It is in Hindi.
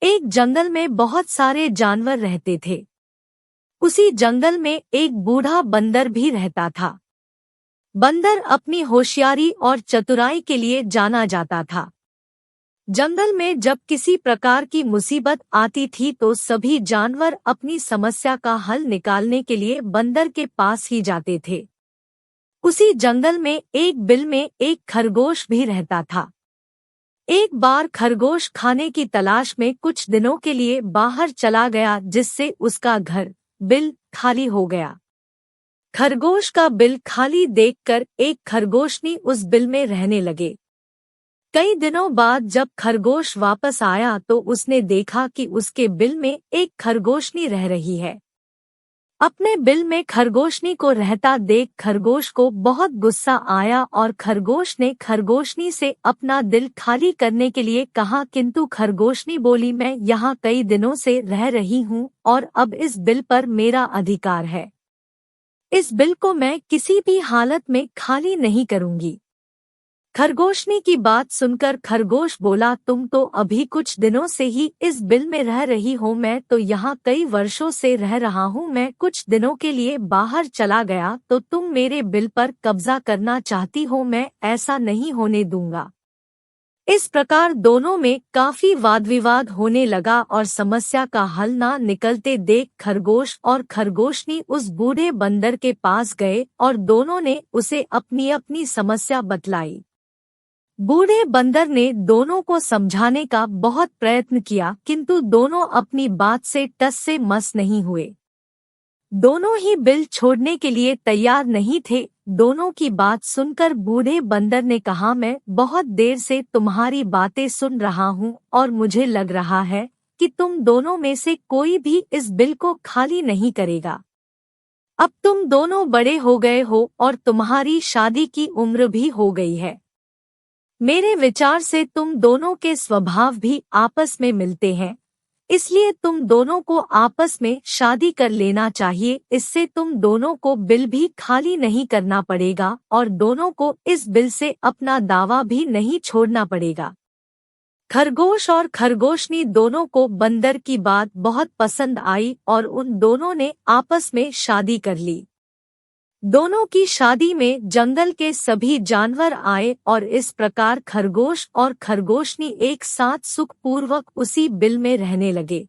एक जंगल में बहुत सारे जानवर रहते थे। उसी जंगल में एक बूढ़ा बंदर भी रहता था। बंदर अपनी होशियारी और चतुराई के लिए जाना जाता था। जंगल में जब किसी प्रकार की मुसीबत आती थी तो सभी जानवर अपनी समस्या का हल निकालने के लिए बंदर के पास ही जाते थे। उसी जंगल में एक बिल में एक खरगोश भी रहता था। एक बार खरगोश खाने की तलाश में कुछ दिनों के लिए बाहर चला गया, जिससे उसका घर बिल खाली हो गया। खरगोश का बिल खाली देखकर एक खरगोशनी उस बिल में रहने लगे। कई दिनों बाद जब खरगोश वापस आया तो उसने देखा कि उसके बिल में एक खरगोशनी रह रही है। अपने बिल में खरगोशनी को रहता देख खरगोश को बहुत गुस्सा आया और खरगोश ने खरगोशनी से अपना दिल खाली करने के लिए कहा, किंतु खरगोशनी बोली, मैं यहाँ कई दिनों से रह रही हूँ और अब इस बिल पर मेरा अधिकार है। इस बिल को मैं किसी भी हालत में खाली नहीं करूँगी। खरगोशनी की बात सुनकर खरगोश बोला, तुम तो अभी कुछ दिनों से ही इस बिल में रह रही हो, मैं तो यहाँ कई वर्षों से रह रहा हूँ। मैं कुछ दिनों के लिए बाहर चला गया तो तुम मेरे बिल पर कब्जा करना चाहती हो, मैं ऐसा नहीं होने दूंगा। इस प्रकार दोनों में काफी वाद विवाद होने लगा और समस्या का हल ना निकलते देख खरगोश और खरगोशनी उस बूढ़े बंदर के पास गए और दोनों ने उसे अपनी अपनी समस्या बतलाई। बूढ़े बंदर ने दोनों को समझाने का बहुत प्रयत्न किया, किंतु दोनों अपनी बात से टस से मस नहीं हुए। दोनों ही बिल छोड़ने के लिए तैयार नहीं थे। दोनों की बात सुनकर बूढ़े बंदर ने कहा, मैं बहुत देर से तुम्हारी बातें सुन रहा हूँ और मुझे लग रहा है कि तुम दोनों में से कोई भी इस बिल को खाली नहीं करेगा। अब तुम दोनों बड़े हो गए हो और तुम्हारी शादी की उम्र भी हो गई है। मेरे विचार से तुम दोनों के स्वभाव भी आपस में मिलते हैं, इसलिए तुम दोनों को आपस में शादी कर लेना चाहिए। इससे तुम दोनों को बिल भी खाली नहीं करना पड़ेगा और दोनों को इस बिल से अपना दावा भी नहीं छोड़ना पड़ेगा। खरगोश और खरगोशनी दोनों को बंदर की बात बहुत पसंद आई और उन दोनों ने आपस में शादी कर ली। दोनों की शादी में जंगल के सभी जानवर आए और इस प्रकार खरगोश और खरगोशनी एक साथ सुखपूर्वक उसी बिल में रहने लगे।